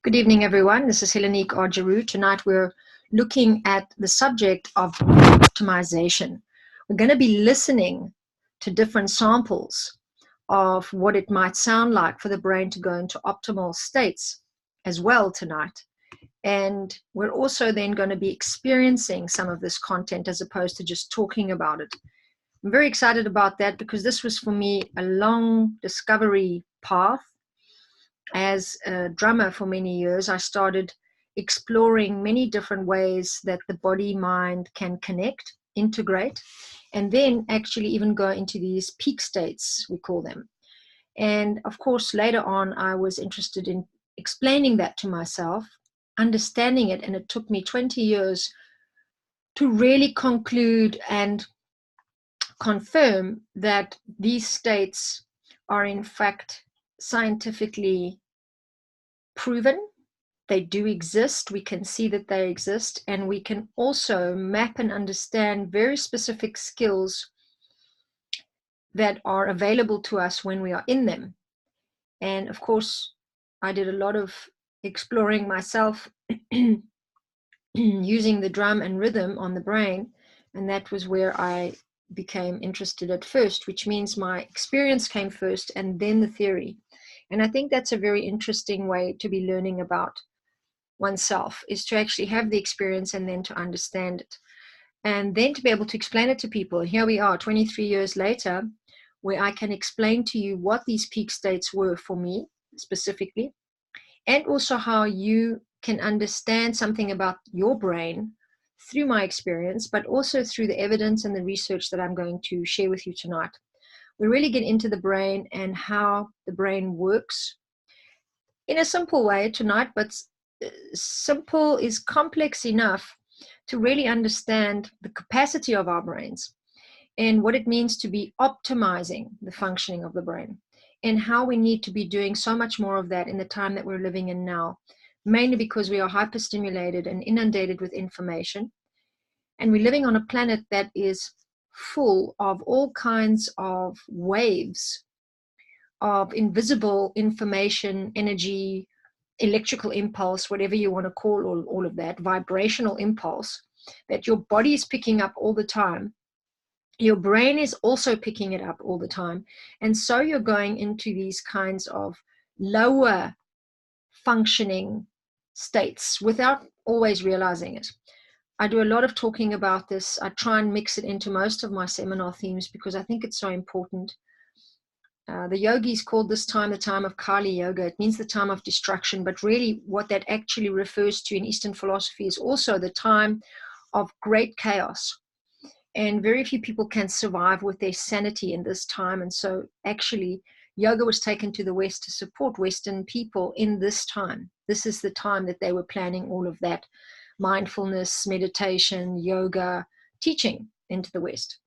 Good evening, everyone. This is Helenique Argeru. Tonight we're looking at the subject of optimization. We're going to be listening to different samples of what it might sound like for the brain to go into optimal states as well tonight. And we're also then going to be experiencing some of this content as opposed to just talking about it. I'm very excited about that because this was for me a long discovery path. As a drummer for many years, I started exploring many different ways that the body mind can connect, integrate, and then actually even go into these peak states, we call them. And of course, later on, I was interested in explaining that to myself, understanding it, and it took me 20 years to really conclude and confirm that these states are in fact scientifically proven. They do exist. We can see that they exist, and we can also map and understand very specific skills that are available to us when we are in them. And of course, I did a lot of exploring myself using the drum and rhythm on the brain, and that was where I became interested at first, which means my experience came first and then the theory. And I think that's a very interesting way to be learning about oneself, is to actually have the experience and then to understand it. And then to be able to explain it to people. Here we are 23 years later, where I can explain to you what these peak states were for me specifically, and also how you can understand something about your brain through my experience, but also through the evidence and the research that I'm going to share with you tonight. We really get into the brain and how the brain works in a simple way tonight, but simple is complex enough to really understand the capacity of our brains and what it means to be optimizing the functioning of the brain, and how we need to be doing so much more of that in the time that we're living in now, mainly because we are hyperstimulated and inundated with information. And we're living on a planet that is full of all kinds of waves of invisible information, energy, electrical impulse, whatever you want to call all of that, vibrational impulse that your body is picking up all the time. Your brain is also picking it up all the time. And so you're going into these kinds of lower functioning states without always realizing it. I do a lot of talking about this. I try and mix it into most of my seminar themes because I think it's so important. The yogis called this time the time of Kali Yoga. It means the time of destruction, but really what that actually refers to in Eastern philosophy is also the time of great chaos. And very few people can survive with their sanity in this time. And so actually yoga was taken to the West to support Western people in this time. This is the time that they were planning all of that mindfulness, meditation, yoga, teaching into the West.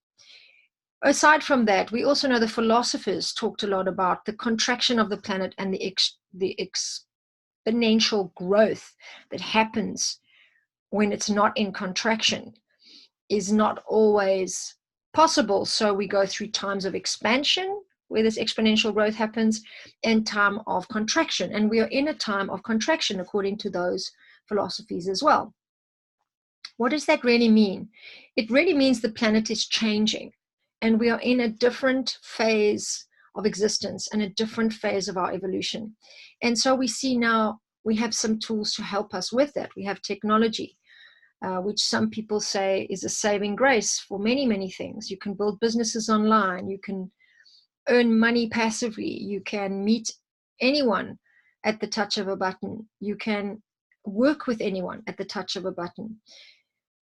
Aside from that, we also know the philosophers talked a lot about the contraction of the planet and the exponential growth that happens when it's not in contraction is not always possible. So we go through times of expansion where this exponential growth happens and time of contraction. And we are in a time of contraction according to those philosophies as well. What does that really mean? It really means the planet is changing. And we are in a different phase of existence and a different phase of our evolution. And so we see now we have some tools to help us with that. We have technology, which some people say is a saving grace for many, many things. You can build businesses online. You can earn money passively. You can meet anyone at the touch of a button. You can work with anyone at the touch of a button.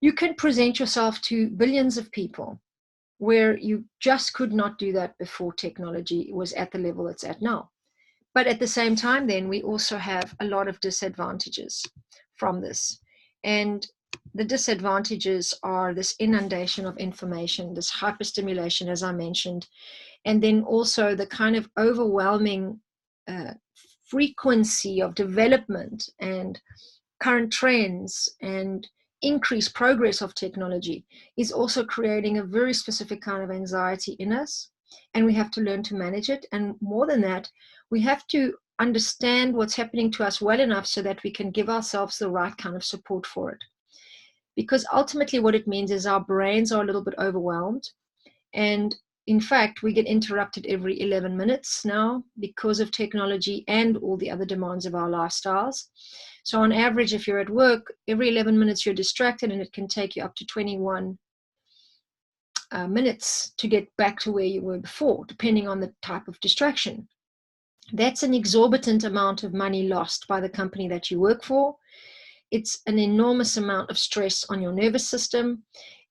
You can present yourself to billions of people, where you just could not do that before technology was at the level it's at now. But at the same time, then we also have a lot of disadvantages from this. And the disadvantages are this inundation of information, this hyperstimulation, as I mentioned, and then also the kind of overwhelming frequency of development and current trends and increased progress of technology is also creating a very specific kind of anxiety in us, and we have to learn to manage it. And more than that, we have to understand what's happening to us well enough so that we can give ourselves the right kind of support for it. Because ultimately what it means is our brains are a little bit overwhelmed. And in fact, we get interrupted every 11 minutes now because of technology and all the other demands of our lifestyles. So on average, if you're at work, every 11 minutes you're distracted, and it can take you up to 21 minutes to get back to where you were before, depending on the type of distraction. That's an exorbitant amount of money lost by the company that you work for. It's an enormous amount of stress on your nervous system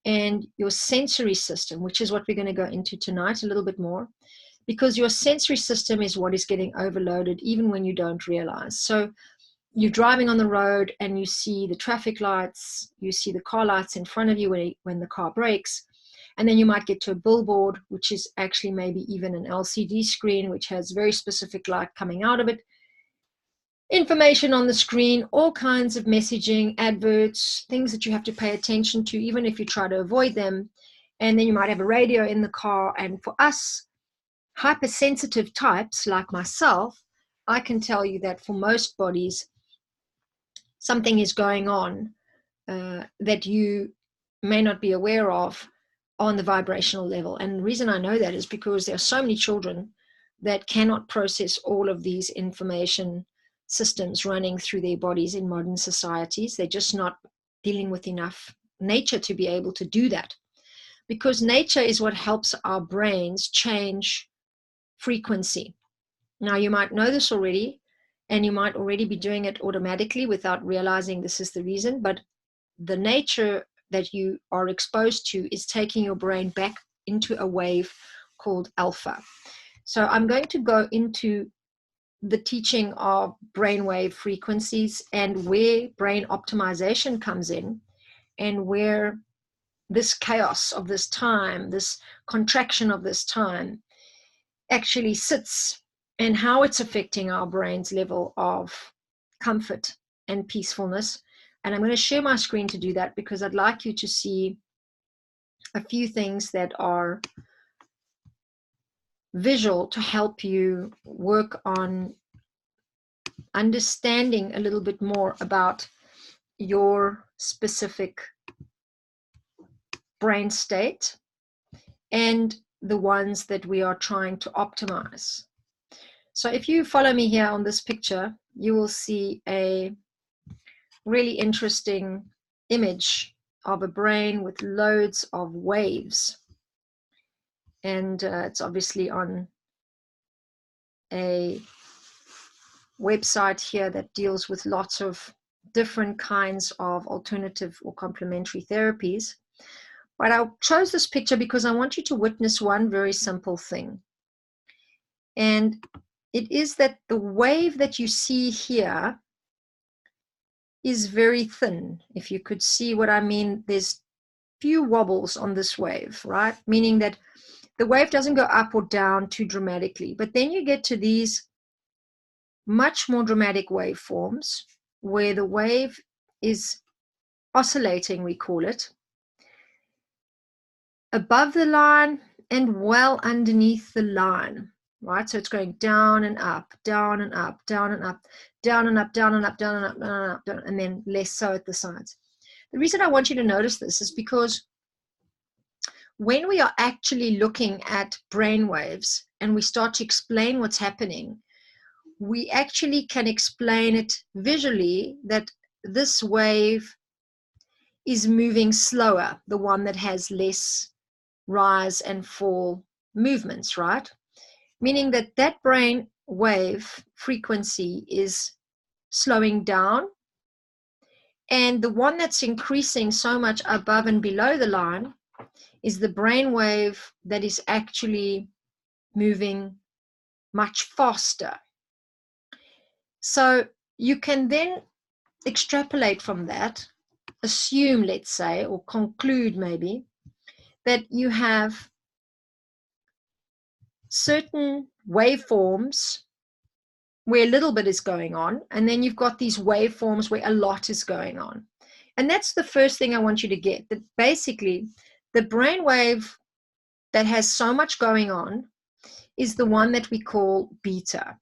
and your sensory system, which is what we're going to go into tonight a little bit more, because your sensory system is what is getting overloaded even when you don't realize. So you're driving on the road and you see the traffic lights, you see the car lights in front of you when the car brakes, and then you might get to a billboard, which is actually maybe even an LCD screen, which has very specific light coming out of it. Information on the screen, all kinds of messaging, adverts, things that you have to pay attention to, even if you try to avoid them. And then you might have a radio in the car. And for us, hypersensitive types like myself, I can tell you that for most bodies, something is going on that you may not be aware of on the vibrational level. And the reason I know that is because there are so many children that cannot process all of these information systems running through their bodies in modern societies. They're just not dealing with enough nature to be able to do that, because nature is what helps our brains change frequency. Now, you might know this already, and you might already be doing it automatically without realizing this is the reason, but the nature that you are exposed to is taking your brain back into a wave called alpha. So I'm going to go into the teaching of brainwave frequencies and where brain optimization comes in, and where this chaos of this time, this contraction of this time actually sits, and how it's affecting our brain's level of comfort and peacefulness. And I'm going to share my screen to do that, because I'd like you to see a few things that are visual to help you work on understanding a little bit more about your specific brain state and the ones that we are trying to optimize. So if you follow me here on this picture, you will see a really interesting image of a brain with loads of waves. And it's obviously on a website here that deals with lots of different kinds of alternative or complementary therapies. But I chose this picture because I want you to witness one very simple thing. And it is that the wave that you see here is very thin. If you could see what I mean, there's few wobbles on this wave, right? Meaning that the wave doesn't go up or down too dramatically. But then you get to these much more dramatic waveforms where the wave is oscillating, we call it, above the line and well underneath the line, right? So it's going down and up, down and up, down and up, down and up, down and up, down and up, down and up, down, and then less so at the sides. The reason I want you to notice this is because when we are actually looking at brain waves and we start to explain what's happening, we actually can explain it visually, that this wave is moving slower, the one that has less rise and fall movements, right? Meaning that that brain wave frequency is slowing down, and the one that's increasing so much above and below the line is the brain wave that is actually moving much faster. So you can then extrapolate from that, assume, let's say, or conclude maybe, that you have certain waveforms where a little bit is going on, and then you've got these waveforms where a lot is going on. And that's the first thing I want you to get, that basically the brain wave that has so much going on is the one that we call beta.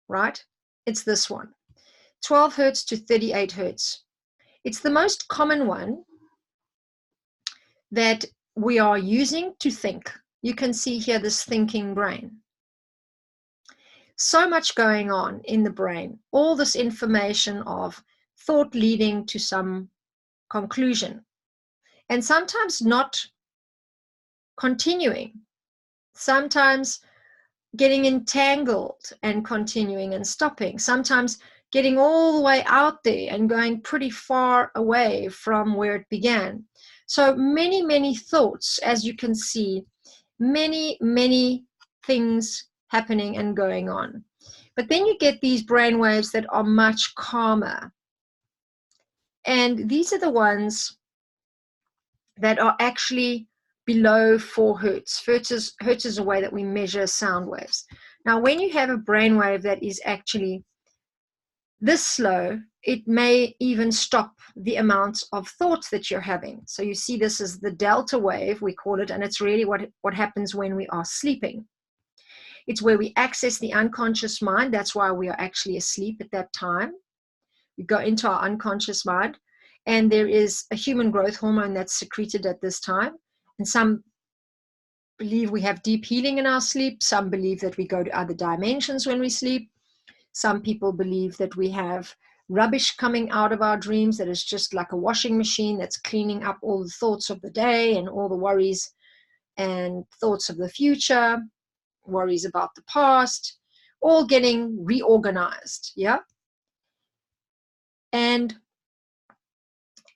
right? It's this one, 12 hertz to 38 hertz. It's the most common one that we are using to think. You can see here this thinking brain. So much going on in the brain, all this information of thought leading to some conclusion, and sometimes not continuing, sometimes getting entangled and continuing and stopping, sometimes getting all the way out there and going pretty far away from where it began. So many, many thoughts, as you can see, many, many things happening and going on. But then you get these brain waves that are much calmer. And these are the ones that are actually below 4 hertz. Hertz is a way that we measure sound waves. Now, when you have a brain wave that is actually this slow, it may even stop the amount of thoughts that you're having. So you see this is the delta wave, we call it, and it's really what happens when we are sleeping. It's where we access the unconscious mind. That's why we are actually asleep at that time. We go into our unconscious mind, and there is a human growth hormone that's secreted at this time. And some believe we have deep healing in our sleep. Some believe that we go to other dimensions when we sleep. Some people believe that we have rubbish coming out of our dreams that is just like a washing machine that's cleaning up all the thoughts of the day and all the worries and thoughts of the future, worries about the past, all getting reorganized, yeah? And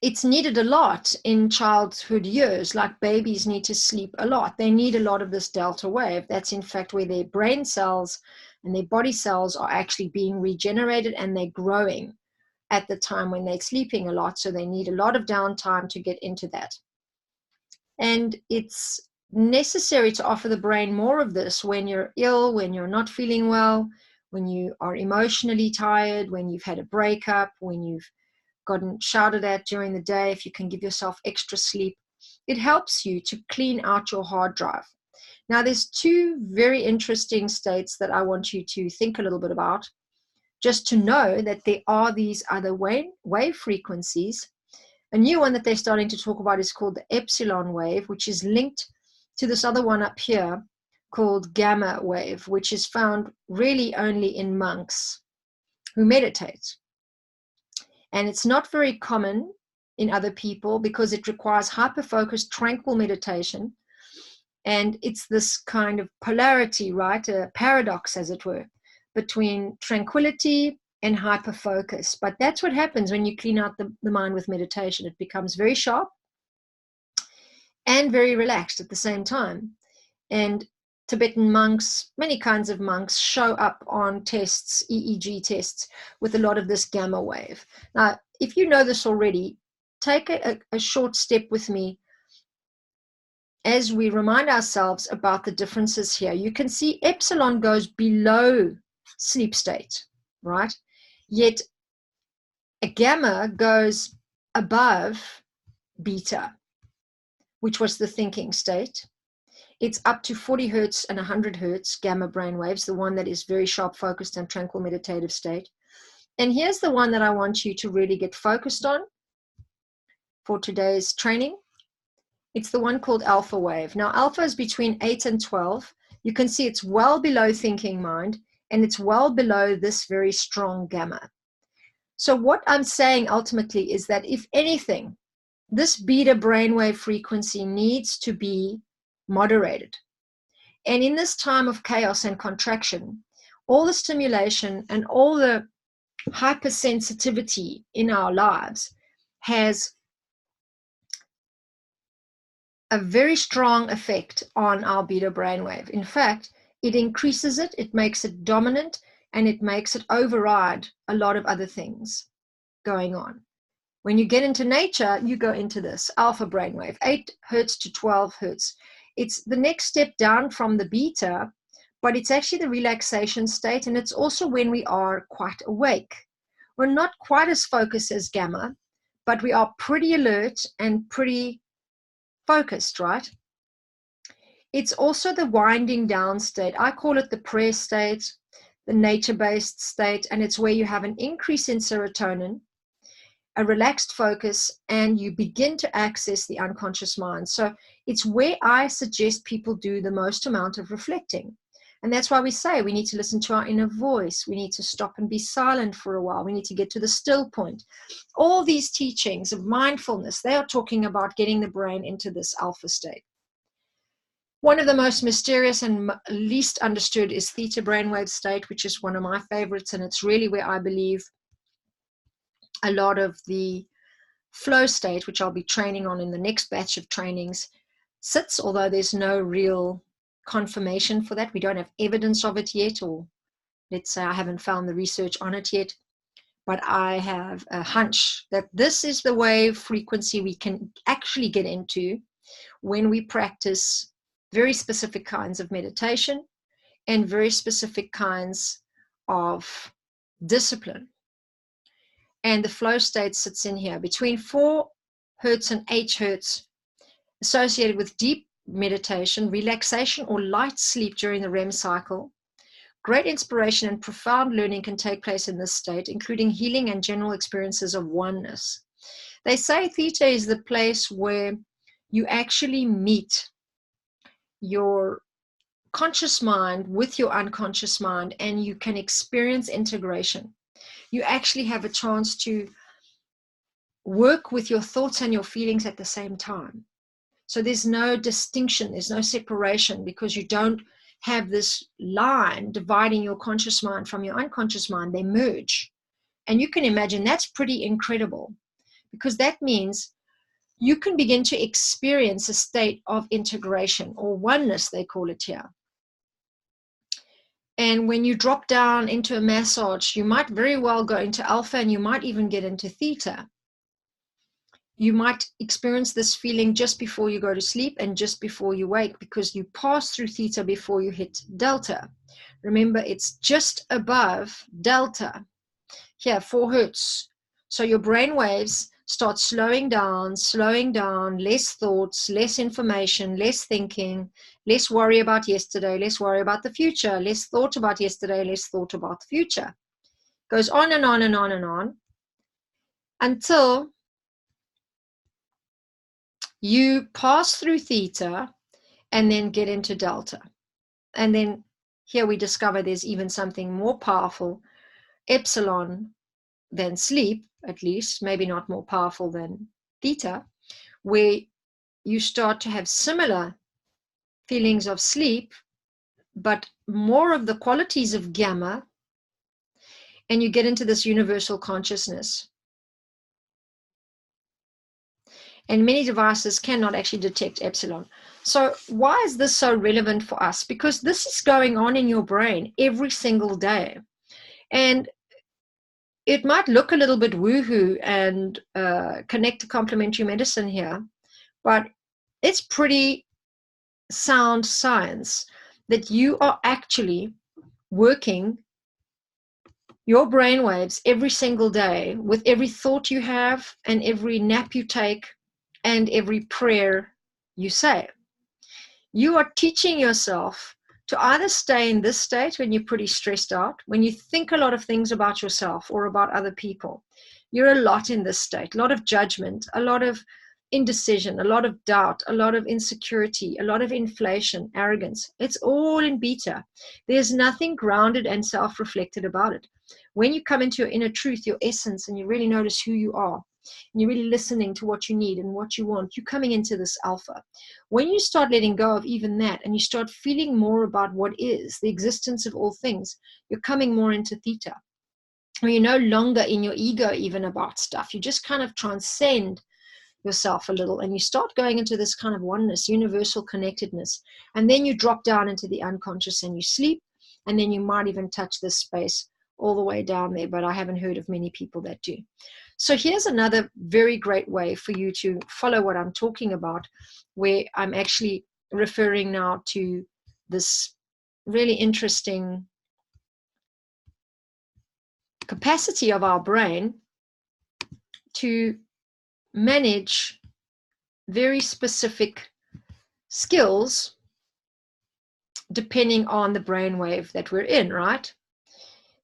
it's needed a lot in childhood years, like babies need to sleep a lot. They need a lot of this delta wave. That's in fact where their brain cells and their body cells are actually being regenerated, and they're growing at the time when they're sleeping a lot. So they need a lot of downtime to get into that. And it's necessary to offer the brain more of this when you're ill, when you're not feeling well, when you are emotionally tired, when you've had a breakup, when you've gotten shouted at during the day. If you can give yourself extra sleep, it helps you to clean out your hard drive. Now, there's two very interesting states that I want you to think a little bit about, just to know that there are these other wave frequencies. A new one that they're starting to talk about is called the epsilon wave, which is linked to this other one up here called gamma wave, which is found really only in monks who meditate. And it's not very common in other people because it requires hyper-focused, tranquil meditation. And it's this kind of polarity, right? A paradox, as it were, between tranquility and hyper-focus. But that's what happens when you clean out the mind with meditation. It becomes very sharp and very relaxed at the same time. And Tibetan monks, many kinds of monks, show up on tests, EEG tests, with a lot of this gamma wave. Now, if you know this already, take a short step with me as we remind ourselves about the differences here. You can see epsilon goes below sleep state, right? Yet a gamma goes above beta, which was the thinking state. It's up to 40 hertz and 100 hertz gamma brain waves, the one that is very sharp, focused, and tranquil meditative state. And here's the one that I want you to really get focused on for today's training. It's the one called alpha wave. Now, alpha is between 8 and 12. You can see it's well below thinking mind, and it's well below this very strong gamma. So what I'm saying ultimately is that if anything, this beta brainwave frequency needs to be moderated. And in this time of chaos and contraction, all the stimulation and all the hypersensitivity in our lives has a very strong effect on our beta brainwave. In fact, it increases it, it makes it dominant, and it makes it override a lot of other things going on. When you get into nature, you go into this alpha brainwave, 8 hertz to 12 hertz. It's the next step down from the beta, but it's actually the relaxation state, and it's also when we are quite awake. We're not quite as focused as gamma, but we are pretty alert and pretty focused, right? It's also the winding down state. I call it the prayer state, the nature-based state, and it's where you have an increase in serotonin, a relaxed focus, and you begin to access the unconscious mind. So it's where I suggest people do the most amount of reflecting. And that's why we say we need to listen to our inner voice. We need to stop and be silent for a while. We need to get to the still point. All these teachings of mindfulness, they are talking about getting the brain into this alpha state. One of the most mysterious and least understood is theta brainwave state, which is one of my favorites. And it's really where I believe a lot of the flow state, which I'll be training on in the next batch of trainings, sits, although there's no real confirmation for that. We don't have evidence of it yet, or let's say I haven't found the research on it yet, but I have a hunch that this is the wave frequency we can actually get into when we practice very specific kinds of meditation and very specific kinds of discipline. And the flow state sits in here between 4 hertz and 8 hertz, associated with deep meditation, relaxation, or light sleep during the REM cycle. Great inspiration and profound learning can take place in this state, including healing and general experiences of oneness. They say theta is the place where you actually meet your conscious mind with your unconscious mind, and you can experience integration. You actually have a chance to work with your thoughts and your feelings at the same time. So there's no distinction, there's no separation, because you don't have this line dividing your conscious mind from your unconscious mind. They merge. And you can imagine that's pretty incredible, because that means you can begin to experience a state of integration, or oneness, they call it here. And when you drop down into a massage, you might very well go into alpha, and you might even get into theta. You might experience this feeling just before you go to sleep and just before you wake, because you pass through theta before you hit delta. Remember, it's just above delta. Here, 4 hertz. So your brain waves start slowing down, less thoughts, less information, less thinking, less worry about yesterday, less worry about the future, less thought about yesterday, less thought about the future. Goes on and on and on and on until you pass through theta and then get into delta. And then here we discover there's even something more powerful, epsilon, than sleep, at least, maybe not more powerful than theta, where you start to have similar feelings of sleep, but more of the qualities of gamma, and you get into this universal consciousness. And many devices cannot actually detect epsilon. So why is this so relevant for us? Because this is going on in your brain every single day. And it might look a little bit woohoo and connect to complementary medicine here, but it's pretty sound science that you are actually working your brain waves every single day with every thought you have and every nap you take and every prayer you say. You are teaching yourself to either stay in this state when you're pretty stressed out, when you think a lot of things about yourself or about other people. You're a lot in this state, a lot of judgment, a lot of indecision, a lot of doubt, a lot of insecurity, a lot of inflation, arrogance. It's all in beta. There's nothing grounded and self-reflected about it. When you come into your inner truth, your essence, and you really notice who you are, and you're really listening to what you need and what you want, you're coming into this alpha. When you start letting go of even that, and you start feeling more about what is, the existence of all things, you're coming more into theta. Where you're no longer in your ego even about stuff. You just kind of transcend yourself a little, and you start going into this kind of oneness, universal connectedness. And then you drop down into the unconscious and you sleep, and then you might even touch this space all the way down there, but I haven't heard of many people that do. So here's another very great way for you to follow what I'm talking about, where I'm actually referring now to this really interesting capacity of our brain to manage very specific skills depending on the brainwave that we're in, right?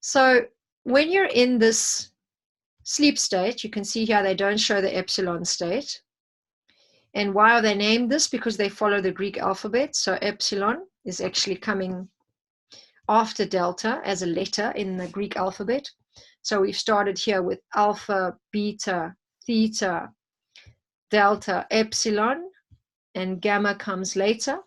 So when you're in this sleep state, you can see here they don't show the epsilon state. And why are they named this? Because they follow the Greek alphabet. So epsilon is actually coming after delta as a letter in the Greek alphabet. So we've started here with alpha, beta, theta, delta, epsilon, and gamma comes later.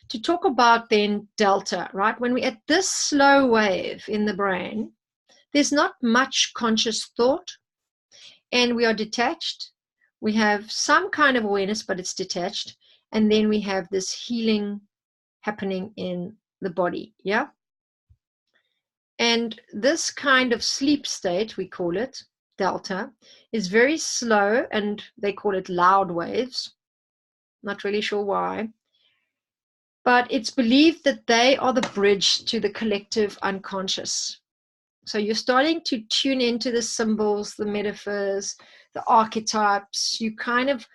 To talk about then delta, right? When we're at this slow wave in the brain, there's not much conscious thought, and we are detached. We have some kind of awareness, but it's detached. And then we have this healing happening in the body, yeah? And this kind of sleep state, we call it, delta, is very slow, and they call it loud waves. Not really sure why. But it's believed that they are the bridge to the collective unconscious. So you're starting to tune into the symbols, the metaphors, the archetypes. You kind of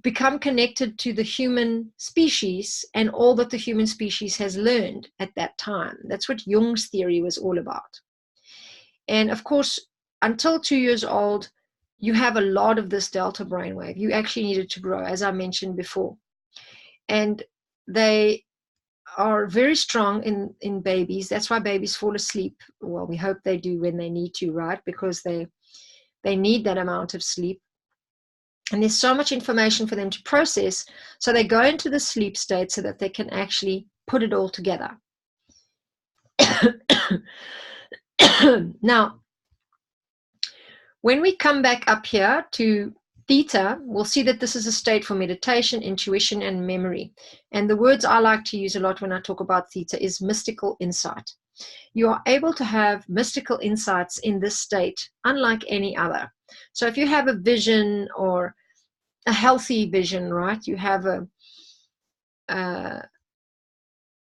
become connected to the human species and all that the human species has learned at that time. That's what Jung's theory was all about. And of course, until 2 years old, you have a lot of this delta brainwave. You actually need it to grow, as I mentioned before. And they are very strong in babies. That's why babies fall asleep. Well, we hope they do when they need to, right? Because they need that amount of sleep. And there's so much information for them to process. So they go into the sleep state so that they can actually put it all together. Now, when we come back up here to theta, we'll see that this is a state for meditation, intuition, and memory. And the words I like to use a lot when I talk about theta is mystical insight. You are able to have mystical insights in this state, unlike any other. So if you have a vision or a healthy vision, right? You have a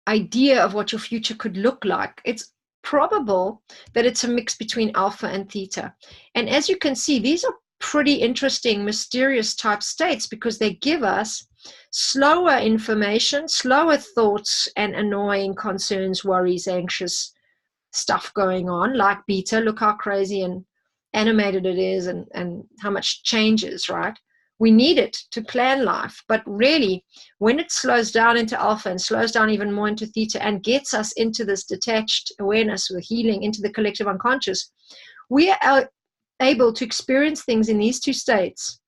idea of what your future could look like. It's probable that it's a mix between alpha and theta. And as you can see, these are pretty interesting, mysterious type states because they give us slower information, slower thoughts, and annoying concerns, worries, anxious stuff going on, like beta. Look how crazy and animated it is, and how much changes, right? We need it to plan life. But really, when it slows down into alpha and slows down even more into theta and gets us into this detached awareness or healing into the collective unconscious, we are able to experience things in these two states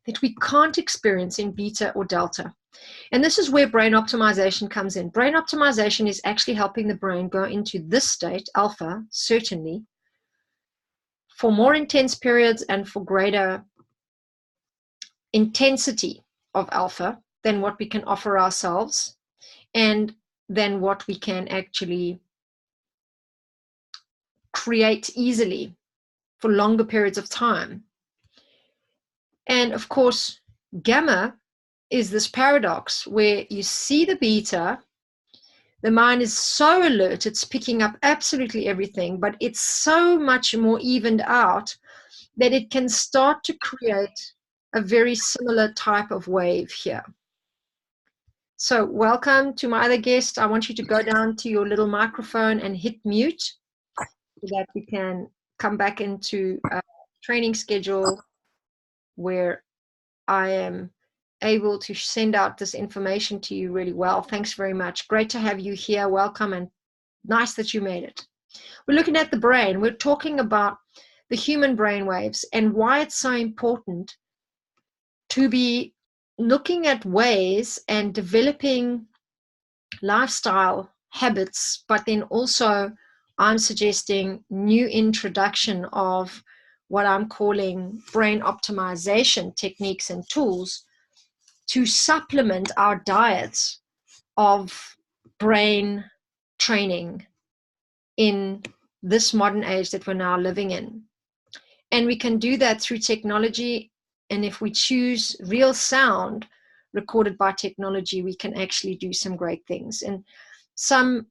that we can't experience in beta or delta. And this is where brain optimization comes in. Brain optimization is actually helping the brain go into this state, alpha, certainly, for more intense periods and for greater intensity of alpha than what we can offer ourselves and than what we can actually create easily for longer periods of time. And of course, gamma is this paradox where you see the beta, the mind is so alert, it's picking up absolutely everything, but it's so much more evened out that it can start to create a very similar type of wave here. So welcome to my other guest. I want you to go down to your little microphone and hit mute so that we can come back into a training schedule where I am able to send out this information to you really well. Thanks very much. Great to have you here. Welcome, and nice that you made it. We're looking at the brain. We're talking about the human brain waves and why it's so important to be looking at ways and developing lifestyle habits, but then also I'm suggesting new introduction of what I'm calling brain optimization techniques and tools to supplement our diets of brain training in this modern age that we're now living in. And we can do that through technology. And if we choose real sound recorded by technology, we can actually do some great things. And some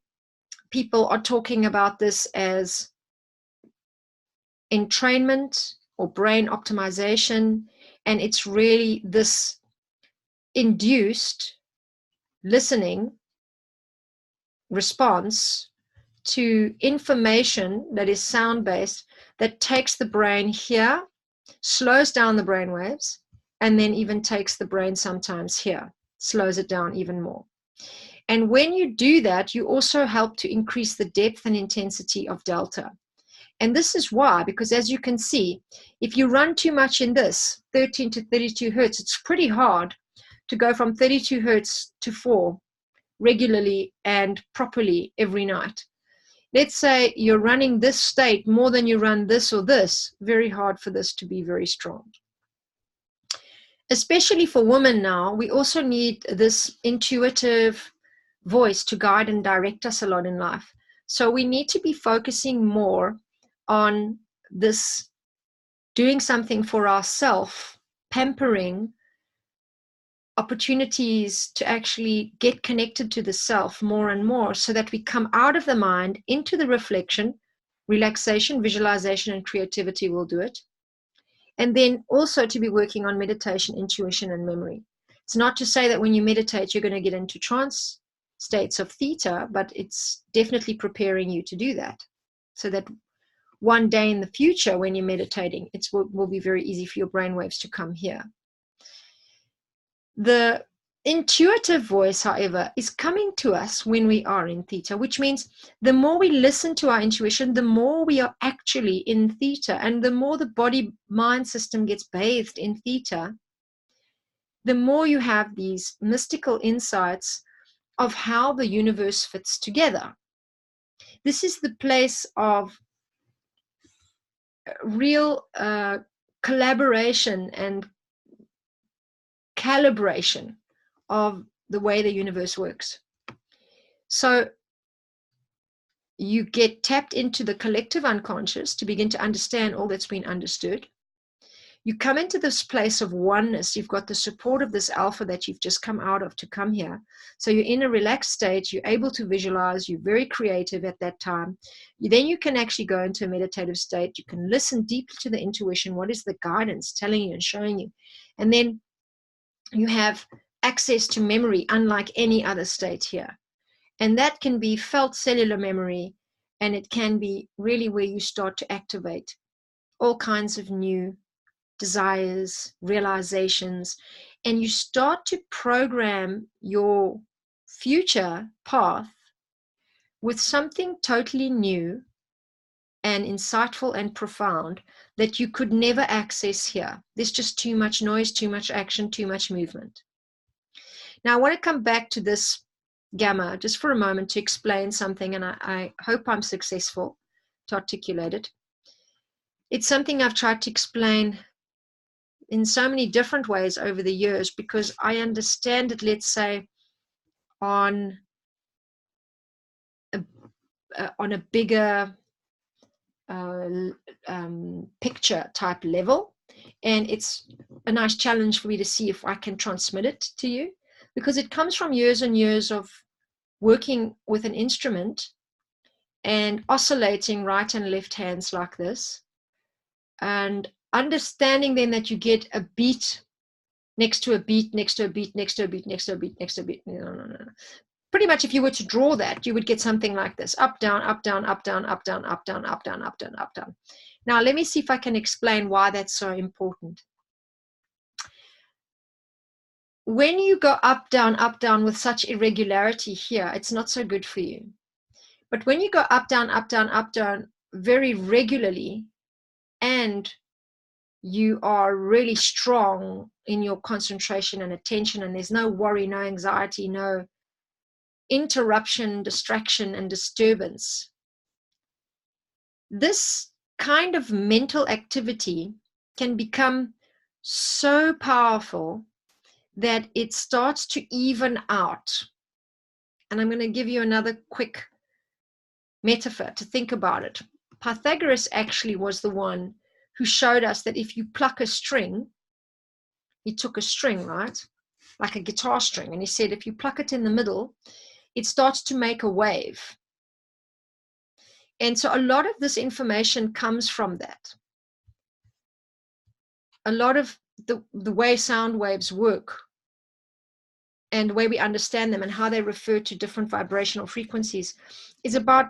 people are talking about this as entrainment or brain optimization. And it's really this induced listening response to information that is sound-based that takes the brain here, slows down the brain waves, and then even takes the brain sometimes here, slows it down even more. And when you do that, you also help to increase the depth and intensity of delta. And this is why, because as you can see, if you run too much in this 13 to 32 hertz, it's pretty hard to go from 32 hertz to 4 regularly and properly every night. Let's say you're running this state more than you run this or this, very hard for this to be very strong. Especially for women now, we also need this intuitive voice to guide and direct us a lot in life. So we need to be focusing more on this, doing something for ourselves, pampering, opportunities to actually get connected to the self more and more, so that we come out of the mind into the reflection. Relaxation, visualization, and creativity will do it. And then also to be working on meditation, intuition, and memory. It's not to say that when you meditate, you're going to get into trance states of theta, but it's definitely preparing you to do that, so that one day in the future when you're meditating, it will be very easy for your brainwaves to come here. The intuitive voice, however, is coming to us when we are in theta, which means the more we listen to our intuition, the more we are actually in theta. And the more the body-mind system gets bathed in theta, the more you have these mystical insights of how the universe fits together. This is the place of real collaboration and calibration of the way the universe works. So you get tapped into the collective unconscious to begin to understand all that's been understood. You come into this place of oneness. You've got the support of this alpha that you've just come out of to come here. So you're in a relaxed state. You're able to visualize. You're very creative at that time. Then you can actually go into a meditative state. You can listen deeply to the intuition. What is the guidance telling you and showing you? And then you have access to memory unlike any other state here. And that can be felt cellular memory, and it can be really where you start to activate all kinds of new desires, realizations, and you start to program your future path with something totally new and insightful and profound that you could never access here. There's just too much noise, too much action, too much movement. Now, I want to come back to this gamma just for a moment to explain something, and I hope I'm successful to articulate it. It's something I've tried to explain in so many different ways over the years, because I understand it, let's say, on a bigger picture type level, and it's a nice challenge for me to see if I can transmit it to you, because it comes from years and years of working with an instrument and oscillating right and left hands like this, and understanding then that you get a beat next to a beat, next to a beat, next to a beat, next to a beat, next to a beat. No. Pretty much if you were to draw that, you would get something like this: up, down, up, down, up, down, up, down, up, down, up, down, up, down, up, down. Now, let me see if I can explain why that's so important. When you go up, down with such irregularity here, it's not so good for you. But when you go up, down, up, down, up, down very regularly, and you are really strong in your concentration and attention, and there's no worry, no anxiety, no interruption, distraction, and disturbance, this kind of mental activity can become so powerful that it starts to even out. And I'm going to give you another quick metaphor to think about it. Pythagoras actually was the one who showed us that if you pluck a string, he took a string, right, like a guitar string, and he said if you pluck it in the middle, it starts to make a wave. And so a lot of this information comes from that. A lot of the way sound waves work and the way we understand them and how they refer to different vibrational frequencies is about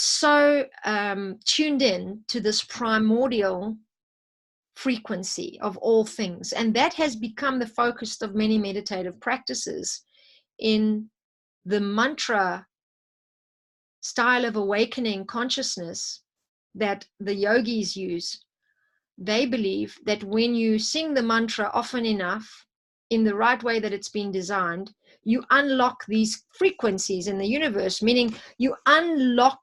so tuned in to this primordial frequency of all things. And that has become the focus of many meditative practices in the mantra style of awakening consciousness that the yogis use. They believe that when you sing the mantra often enough, in the right way that it's been designed, you unlock these frequencies in the universe, meaning you unlock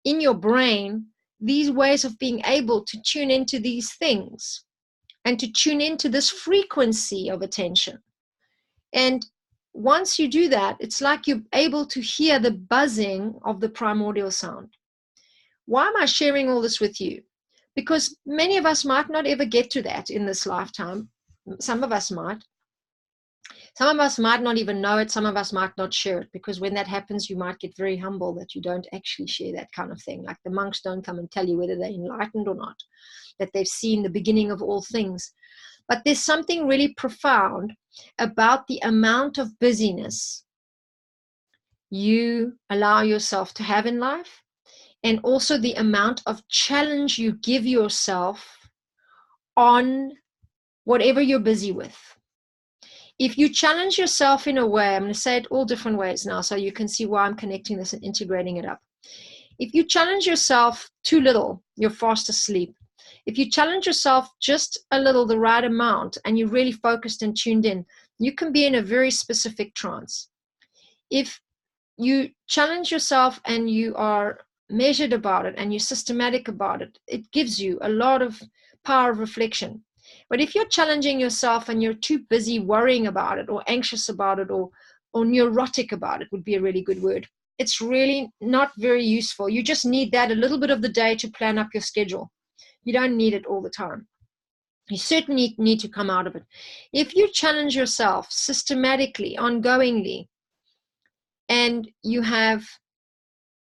in your brain these ways of being able to tune into these things and to tune into this frequency of attention. And once you do that, it's like you're able to hear the buzzing of the primordial sound. Why am I sharing all this with you? Because many of us might not ever get to that in this lifetime. Some of us might. Some of us might not even know it. Some of us might not share it, because when that happens, you might get very humble that you don't actually share that kind of thing. Like the monks don't come and tell you whether they're enlightened or not, that they've seen the beginning of all things. But there's something really profound about the amount of busyness you allow yourself to have in life, and also the amount of challenge you give yourself on whatever you're busy with. If you challenge yourself in a way, I'm going to say it all different ways now so you can see why I'm connecting this and integrating it up. If you challenge yourself too little, you're fast asleep. If you challenge yourself just a little, the right amount, and you're really focused and tuned in, you can be in a very specific trance. If you challenge yourself and you are measured about it and you're systematic about it, it gives you a lot of power of reflection. But if you're challenging yourself and you're too busy worrying about it or anxious about it or neurotic about it, would be a really good word, it's really not very useful. You just need that a little bit of the day to plan up your schedule. You don't need it all the time. You certainly need to come out of it. If you challenge yourself systematically, ongoingly, and you have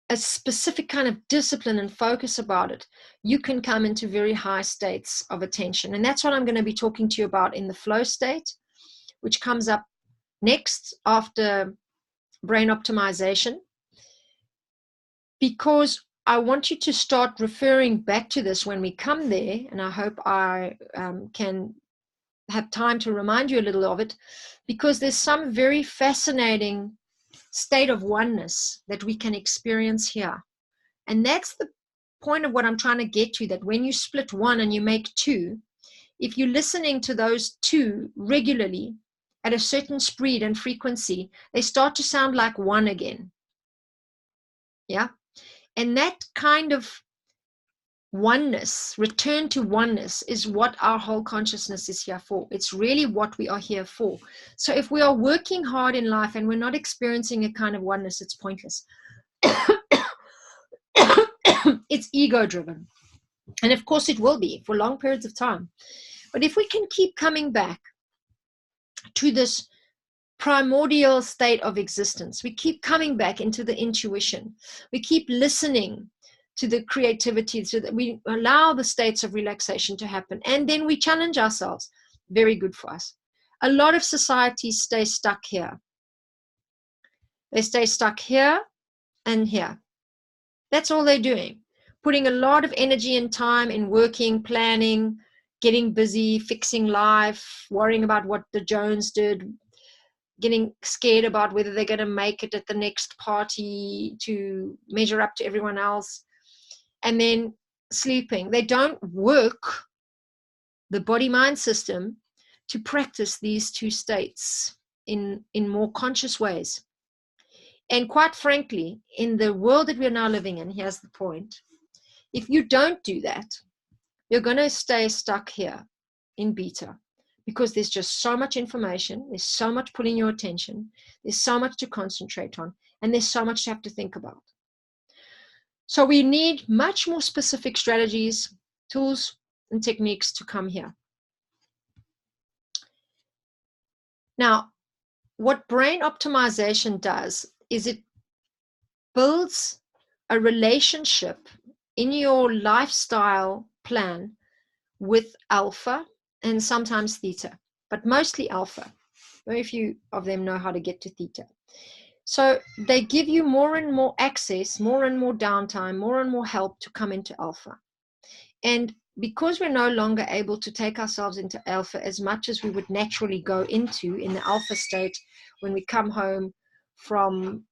a specific kind of discipline and focus about it, you can come into very high states of attention. And that's what I'm going to be talking to you about in the flow state, which comes up next after brain optimization, because I want you to start referring back to this when we come there, and I hope I can have time to remind you a little of it, because there's some very fascinating state of oneness that we can experience here. And that's the point of what I'm trying to get to, that when you split one and you make two, if you're listening to those two regularly at a certain speed and frequency, they start to sound like one again. Yeah. And that kind of oneness, return to oneness, is what our whole consciousness is here for. It's really what we are here for. So if we are working hard in life and we're not experiencing a kind of oneness, it's pointless. It's ego driven. And of course it will be for long periods of time. But if we can keep coming back to this primordial state of existence, we keep coming back into the intuition, we keep listening to the creativity, so that we allow the states of relaxation to happen, and then we challenge ourselves, very good for us. A lot of societies stay stuck here. They stay stuck here and here. That's all they're doing, putting a lot of energy and time in working, planning, getting busy, fixing life, worrying about what the Jones did, getting scared about whether they're going to make it at the next party to measure up to everyone else, and then sleeping. They don't work the body-mind system to practice these two states in more conscious ways. And quite frankly, in the world that we're now living in, here's the point: if you don't do that, you're going to stay stuck here in beta, because there's just so much information, there's so much pulling your attention, there's so much to concentrate on, and there's so much to have to think about. So we need much more specific strategies, tools, and techniques to come here. Now, what brain optimization does is it builds a relationship in your lifestyle plan with alpha and sometimes theta, but mostly alpha. Very few of them know how to get to theta. So they give you more and more access, more and more downtime, more and more help to come into alpha. And because we're no longer able to take ourselves into alpha as much as we would naturally go into in the alpha state, when we come home from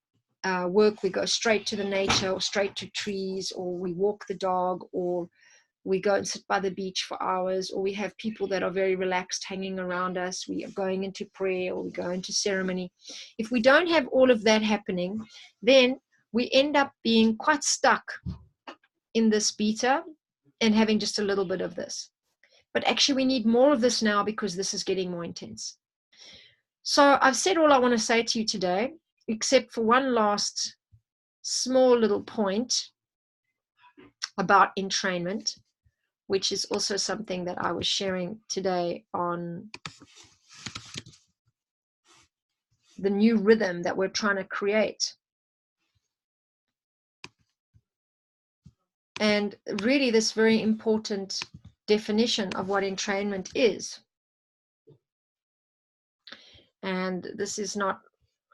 work, we go straight to the nature or straight to trees, or we walk the dog, or we go and sit by the beach for hours, or we have people that are very relaxed hanging around us, we are going into prayer, or we go into ceremony. If we don't have all of that happening, then we end up being quite stuck in this beta and having just a little bit of this. But actually we need more of this now because this is getting more intense. So I've said all I want to say to you today, except for one last small little point about entrainment, which is also something that I was sharing today on the new rhythm that we're trying to create. And really this very important definition of what entrainment is. And this is not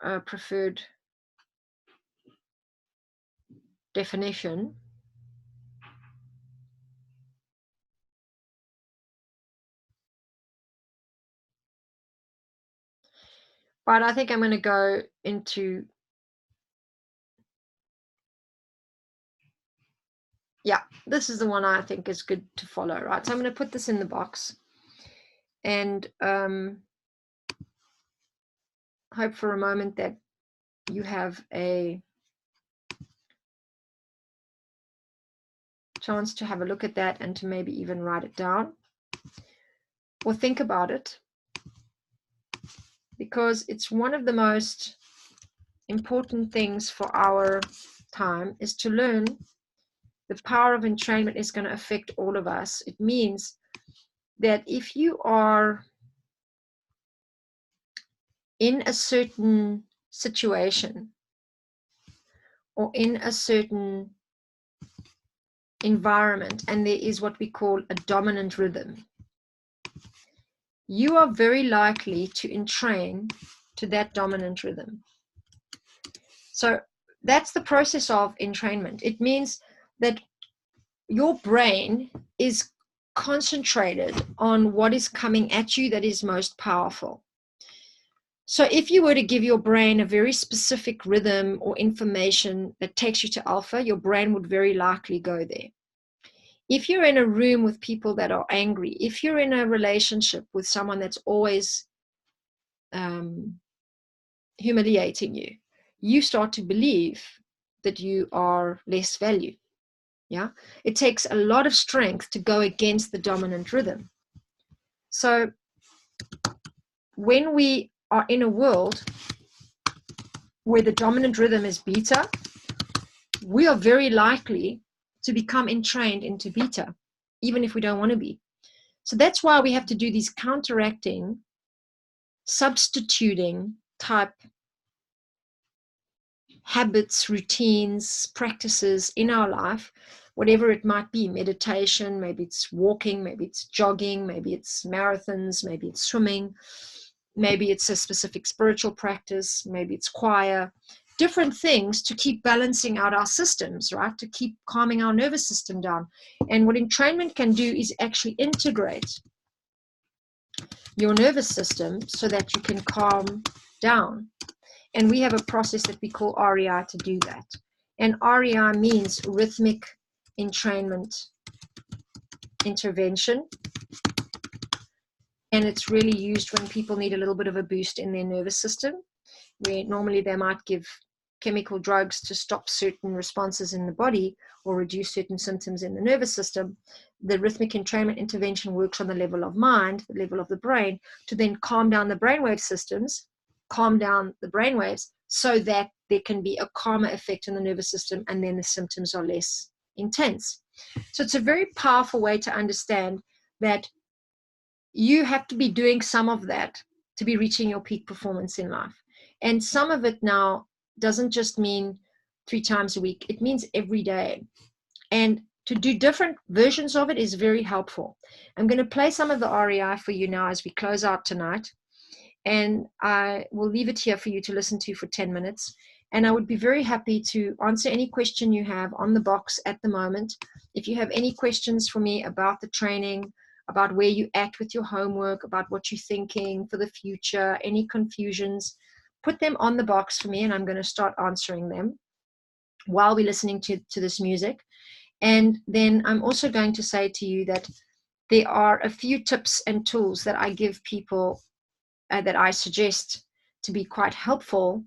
a preferred definition. But I think I'm going to go into, yeah, this is the one I think is good to follow, right? So I'm going to put this in the box and hope for a moment that you have a chance to have a look at that and to maybe even write it down or think about it, because it's one of the most important things for our time is to learn the power of entrainment is going to affect all of us. It means that if you are in a certain situation or in a certain environment and there is what we call a dominant rhythm, you are very likely to entrain to that dominant rhythm. So that's the process of entrainment. It means that your brain is concentrated on what is coming at you that is most powerful. So if you were to give your brain a very specific rhythm or information that takes you to alpha, your brain would very likely go there. If you're in a room with people that are angry, if you're in a relationship with someone that's always humiliating you, you start to believe that you are less value. Yeah, it takes a lot of strength to go against the dominant rhythm. So when we are in a world where the dominant rhythm is beta, we are very likely to become entrained into beta, even if we don't want to be. So that's why we have to do these counteracting, substituting type habits, routines, practices in our life, whatever it might be, meditation, maybe it's walking, maybe it's jogging, maybe it's marathons, maybe it's swimming, maybe it's a specific spiritual practice, maybe it's choir, different things to keep balancing out our systems, right? To keep calming our nervous system down. And what entrainment can do is actually integrate your nervous system so that you can calm down. And we have a process that we call REI to do that. And REI means rhythmic entrainment intervention. And it's really used when people need a little bit of a boost in their nervous system, where normally they might give chemical drugs to stop certain responses in the body or reduce certain symptoms in the nervous system. The rhythmic entrainment intervention works on the level of mind, the level of the brain, to then calm down the brainwave systems, calm down the brainwaves so that there can be a calmer effect in the nervous system and then the symptoms are less intense. So it's a very powerful way to understand that you have to be doing some of that to be reaching your peak performance in life. And some of it now doesn't just mean 3 times a week, it means every day. And to do different versions of it is very helpful. I'm going to play some of the REI for you now as we close out tonight. And I will leave it here for you to listen to for 10 minutes. And I would be very happy to answer any question you have on the box at the moment. If you have any questions for me about the training, about where you at with your homework, about what you're thinking for the future, any confusions, put them on the box for me, and I'm going to start answering them while we're listening to this music. And then I'm also going to say to you that there are a few tips and tools that I give people that I suggest to be quite helpful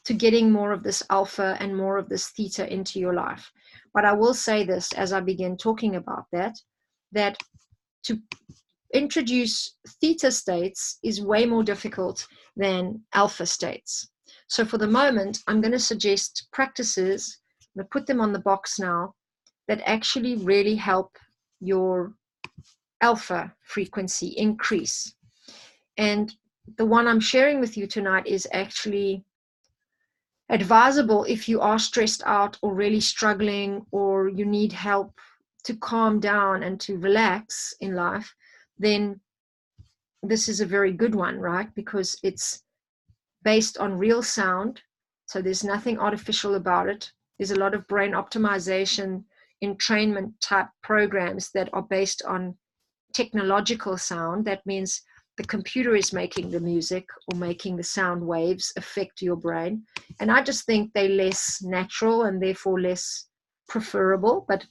to getting more of this alpha and more of this theta into your life. But I will say this as I begin talking about that to introduce theta states is way more difficult than alpha states. So for the moment, I'm going to suggest practices, I'm going to put them on the box now, that actually really help your alpha frequency increase. And the one I'm sharing with you tonight is actually advisable if you are stressed out or really struggling, or you need help to calm down and to relax in life. Then this is a very good one, right? Because it's based on real sound. So there's nothing artificial about it. There's a lot of brain optimization, entrainment type programs that are based on technological sound. That means the computer is making the music or making the sound waves affect your brain. And I just think they're less natural and therefore less preferable, but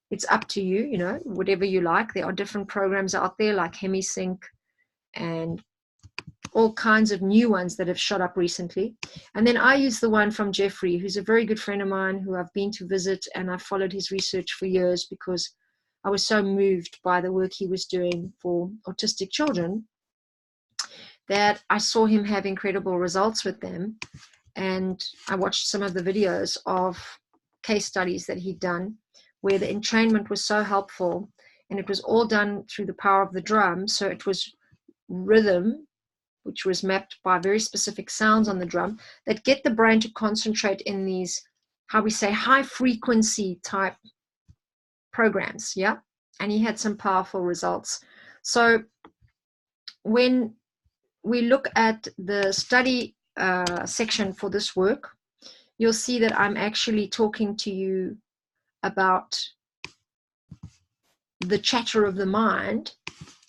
it's up to you, you know, whatever you like. There are different programs out there like HemiSync and all kinds of new ones that have shot up recently. And then I use the one from Jeffrey, who's a very good friend of mine who I've been to visit, and I've followed his research for years because I was so moved by the work he was doing for autistic children that I saw him have incredible results with them. And I watched some of the videos of case studies that he'd done where the entrainment was so helpful, and it was all done through the power of the drum. So it was rhythm, which was mapped by very specific sounds on the drum that get the brain to concentrate in these, how we say, high frequency type programs. Yeah. And he had some powerful results. So when we look at the study section for this work, you'll see that I'm actually talking to you about the chatter of the mind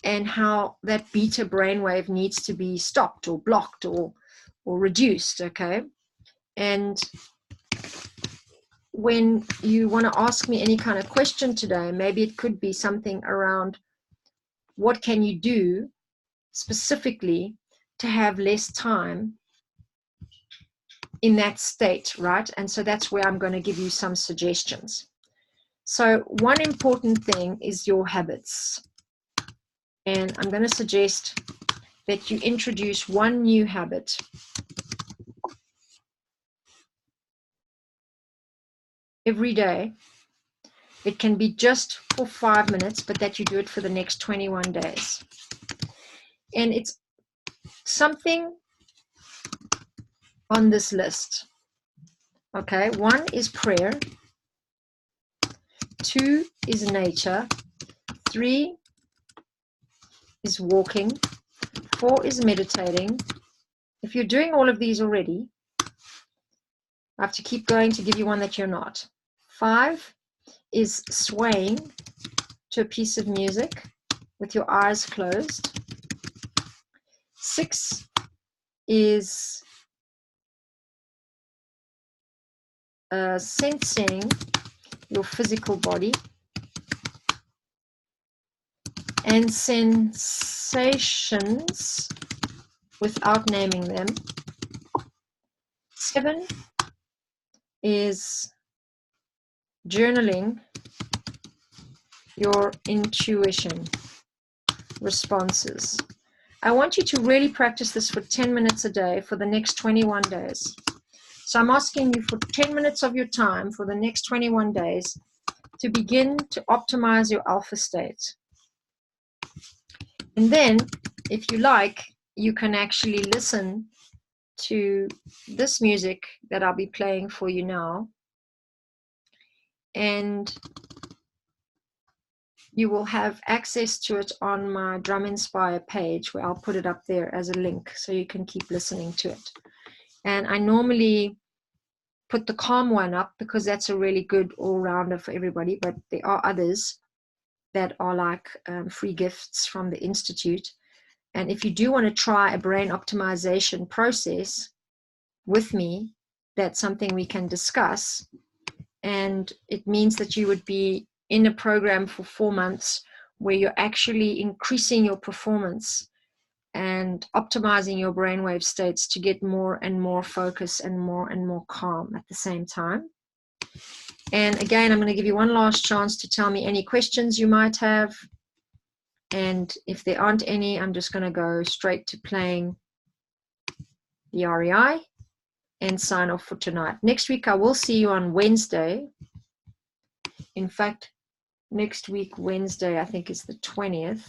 and how that beta brainwave needs to be stopped or blocked or reduced, okay? And when you want to ask me any kind of question today, maybe it could be something around what can you do specifically to have less time in that state, right? And so that's where I'm going to give you some suggestions. So one important thing is your habits. And I'm going to suggest that you introduce one new habit every day. It can be just for 5 minutes, but that you do it for the next 21 days. And it's something on this list. Okay, 1 is prayer, 2 is nature, 3 is walking, 4 is meditating. If you're doing all of these already, I have to keep going to give you one that you're not. 5 is swaying to a piece of music with your eyes closed. 6 is sensing your physical body and sensations without naming them. 7 is journaling your intuition responses. I want you to really practice this for 10 minutes a day for the next 21 days. So I'm asking you for 10 minutes of your time for the next 21 days to begin to optimize your alpha state. And then, if you like, you can actually listen to this music that I'll be playing for you now. And you will have access to it on my Drum Inspire page, where I'll put it up there as a link so you can keep listening to it. And I normally put the calm one up because that's a really good all-rounder for everybody, but there are others that are like free gifts from the Institute. And if you do want to try a brain optimization process with me, that's something we can discuss. And it means that you would be in a program for 4 months where you're actually increasing your performance and optimizing your brainwave states to get more and more focus and more calm at the same time. And again, I'm going to give you one last chance to tell me any questions you might have. And if there aren't any, I'm just going to go straight to playing the REI and sign off for tonight. Next week, I will see you on Wednesday. In fact, next week, Wednesday, I think is the 20th.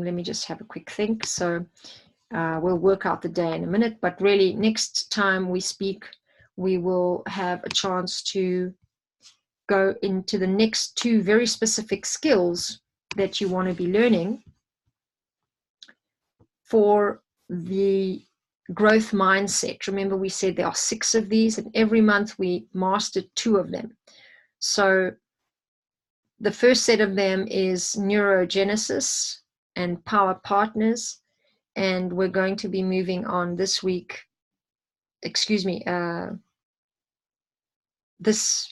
Let me just have a quick think. So we'll work out the day in a minute, but really next time we speak, we will have a chance to go into the next 2 very specific skills that you want to be learning for the growth mindset. Remember, we said there are 6 of these, and every month we mastered 2 of them. So the first set of them is neurogenesis and power partners. And we're going to be moving on this week, this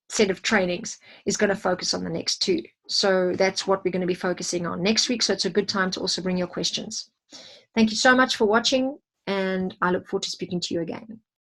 set of trainings is going to focus on the next 2. So that's what we're going to be focusing on next week. So it's a good time to also bring your questions. Thank you so much for watching, and I look forward to speaking to you again.